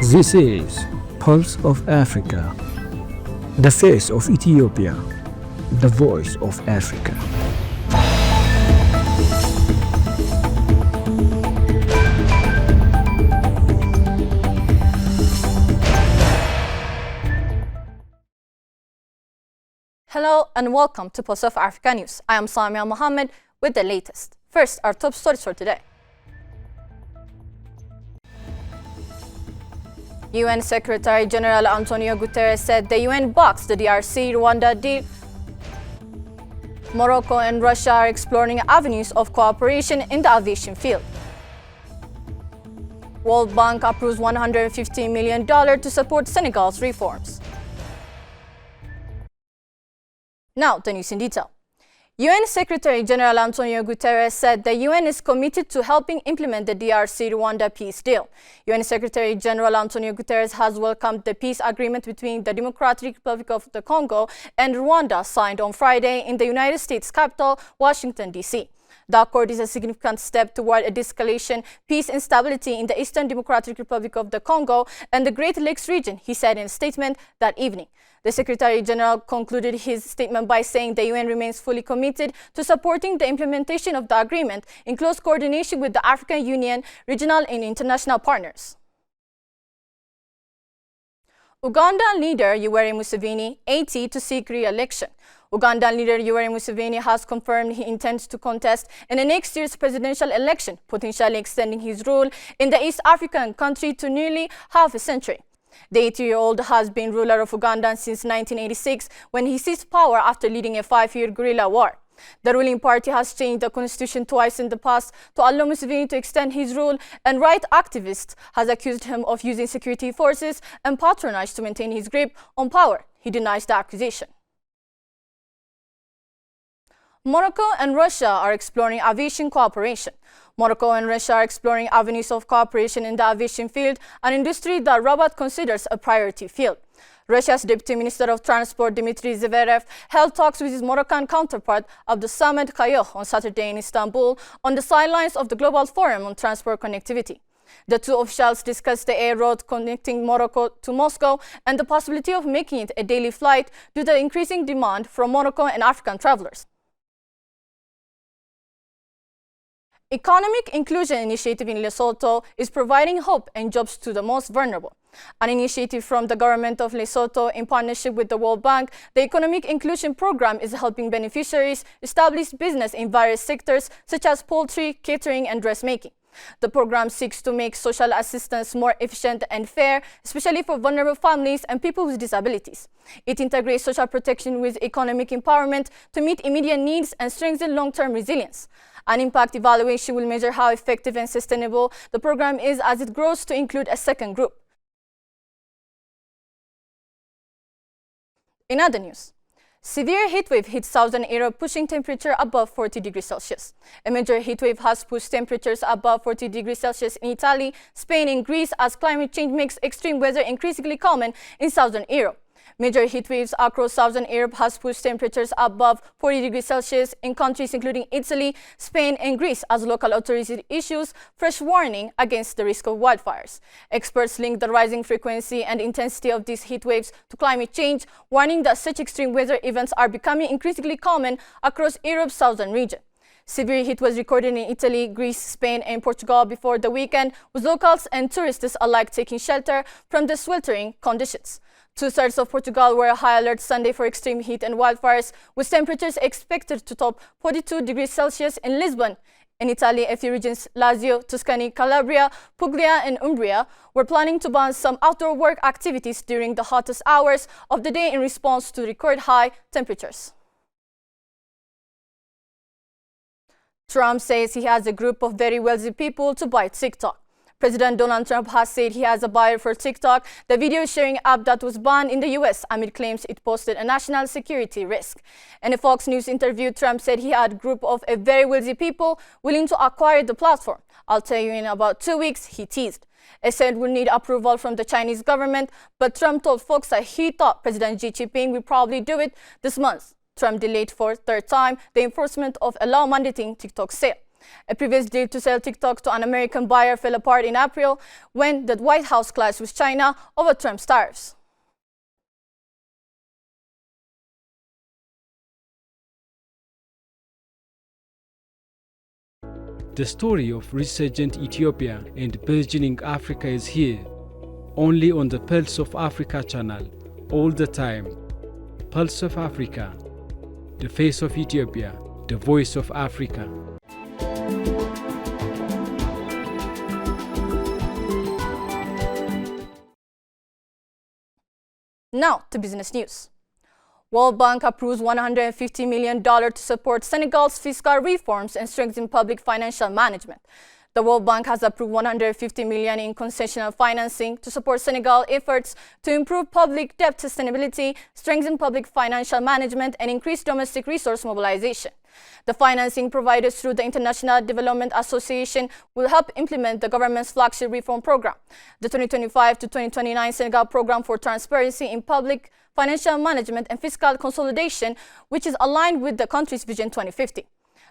This is Pulse of Africa, the face of Ethiopia, the voice of Africa. Hello and welcome to Pulse of Africa News. I am Samia Mohammed with the latest. First, our top stories for today. UN Secretary General Antonio Guterres said the UN backs the DRC-Rwanda deal. Morocco and Russia are exploring avenues of cooperation in the aviation field. World Bank approves $150 million to support Senegal's reforms. Now, the news in detail. UN Secretary General Antonio Guterres said the UN is committed to helping implement the DRC-Rwanda peace deal. UN Secretary General Antonio Guterres has welcomed the peace agreement between the Democratic Republic of the Congo and Rwanda signed on Friday in the United States capital, Washington, D.C. The accord is a significant step toward a de-escalation, peace and stability in the Eastern Democratic Republic of the Congo and the Great Lakes region, he said in a statement that evening. The Secretary General concluded his statement by saying the UN remains fully committed to supporting the implementation of the agreement in close coordination with the African Union, regional and international partners. Ugandan leader Yoweri Museveni, 80, to seek re-election. Ugandan leader Yoweri Museveni has confirmed he intends to contest in the next year's presidential election, potentially extending his rule in the East African country to nearly half a century. The 80-year-old has been ruler of Uganda since 1986 when he seized power after leading a 5-year guerrilla war. The ruling party has changed the constitution twice in the past to allow Museveni to extend his rule, and right activists has accused him of using security forces and patronage to maintain his grip on power. He denies the accusation. Morocco and Russia are exploring aviation cooperation. Morocco and Russia are exploring avenues of cooperation in the aviation field, an industry that Rabat considers a priority field. Russia's Deputy Minister of Transport Dmitry Zverev held talks with his Moroccan counterpart Abdus Samed Kayoh on Saturday in Istanbul on the sidelines of the Global Forum on Transport Connectivity. The two officials discussed the air road connecting Morocco to Moscow and the possibility of making it a daily flight due to the increasing demand from Morocco and African travelers. Economic Inclusion Initiative in Lesotho is providing hope and jobs to the most vulnerable. An initiative from the government of Lesotho in partnership with the World Bank, the Economic Inclusion Program is helping beneficiaries establish business in various sectors such as poultry, catering, and dressmaking. The program seeks to make social assistance more efficient and fair, especially for vulnerable families and people with disabilities. It integrates social protection with economic empowerment to meet immediate needs and strengthen long-term resilience. An impact evaluation will measure how effective and sustainable the program is as it grows to include a second group. In other news, severe heatwave hit southern Europe, pushing temperature above 40 degrees Celsius. A major heatwave has pushed temperatures above 40 degrees Celsius in Italy, Spain, and Greece as climate change makes extreme weather increasingly common in southern Europe. Major heat waves across southern Europe has pushed temperatures above 40 degrees Celsius in countries including Italy, Spain, and Greece as local authorities issues fresh warning against the risk of wildfires. Experts link the rising frequency and intensity of these heat waves to climate change, warning that such extreme weather events are becoming increasingly common across Europe's southern region. Severe heat was recorded in Italy, Greece, Spain, and Portugal before the weekend, with locals and tourists alike taking shelter from the sweltering conditions. Two-thirds of Portugal were high alert Sunday for extreme heat and wildfires, with temperatures expected to top 42 degrees Celsius in Lisbon. In Italy, a few regions, Lazio, Tuscany, Calabria, Puglia, and Umbria, were planning to ban some outdoor work activities during the hottest hours of the day in response to record high temperatures. Trump says he has a group of very wealthy people to buy TikTok. President Donald Trump has said he has a buyer for TikTok, the video sharing app that was banned in the US amid claims it posted a national security risk. In a Fox News interview, Trump said he had a group of very wealthy people willing to acquire the platform. I'll tell you in about 2 weeks, he teased. He said we'll need approval from the Chinese government, but Trump told Fox that he thought President Xi Jinping will probably do it this month. Trump delayed for a third time the enforcement of a law mandating TikTok sale. A previous deal to sell TikTok to an American buyer fell apart in April when the White House clashed with China over Trump's tariffs. The story of resurgent Ethiopia and burgeoning Africa is here, only on the Pulse of Africa channel, all the time. Pulse of Africa, the face of Ethiopia, the voice of Africa. Now to business news. World Bank approves $150 million to support Senegal's fiscal reforms and strengthen public financial management. The World Bank has approved $150 million in concessional financing to support Senegal's efforts to improve public debt sustainability, strengthen public financial management, and increase domestic resource mobilization. The financing provided through the International Development Association will help implement the government's flagship reform program, the 2025 to 2029 Senegal Program for Transparency in Public Financial Management and Fiscal Consolidation, which is aligned with the country's Vision 2050.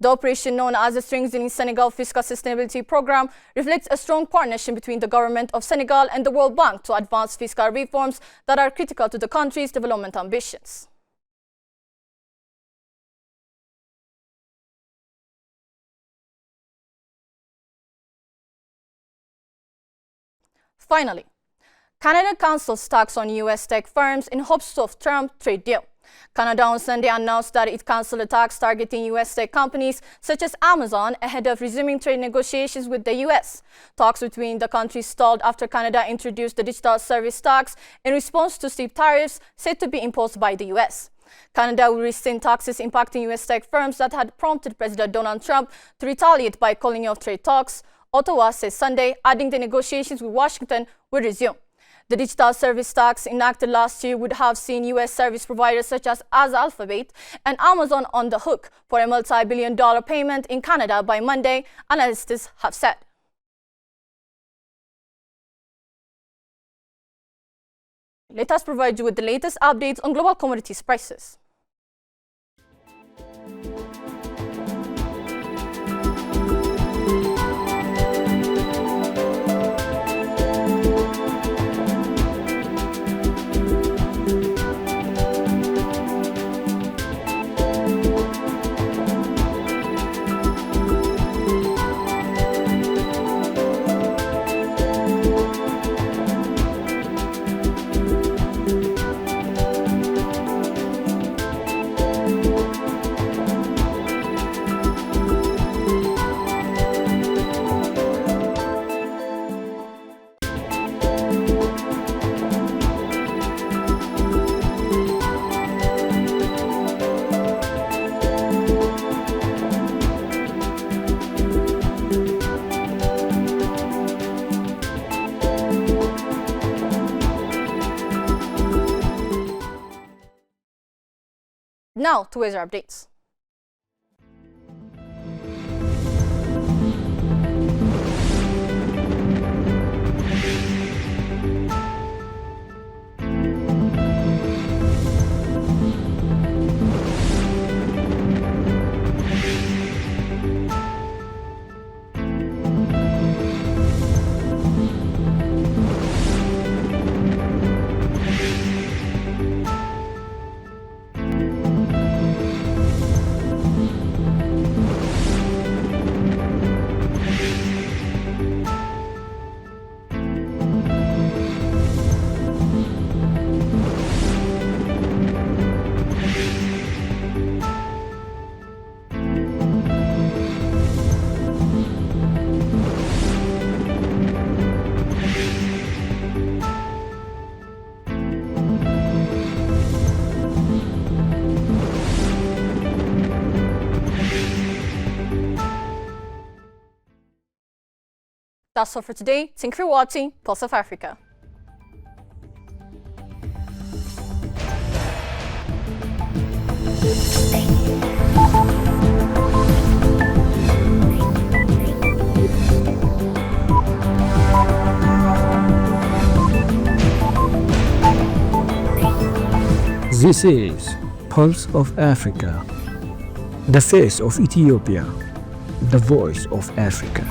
The operation, known as the Strengthening Senegal Fiscal Sustainability Program, reflects a strong partnership between the government of Senegal and the World Bank to advance fiscal reforms that are critical to the country's development ambitions. Finally, Canada cancels tax on U.S. tech firms in hopes of Trump trade deal. Canada on Sunday announced that it canceled a tax targeting U.S. tech companies such as Amazon ahead of resuming trade negotiations with the U.S. Talks between the countries stalled after Canada introduced the digital service tax in response to steep tariffs said to be imposed by the U.S. Canada will rescind taxes impacting U.S. tech firms that had prompted President Donald Trump to retaliate by calling off trade talks, Ottawa says Sunday, adding the negotiations with Washington will resume. The digital service tax enacted last year would have seen U.S. service providers such as Alphabet and Amazon on the hook for a multi-billion-dollar payment in Canada by Monday, analysts have said. Let us provide you with the latest updates on global commodities prices. Now to weather updates. That's all for today. Thank you for watching Pulse of Africa. This is Pulse of Africa, the face of Ethiopia, the voice of Africa.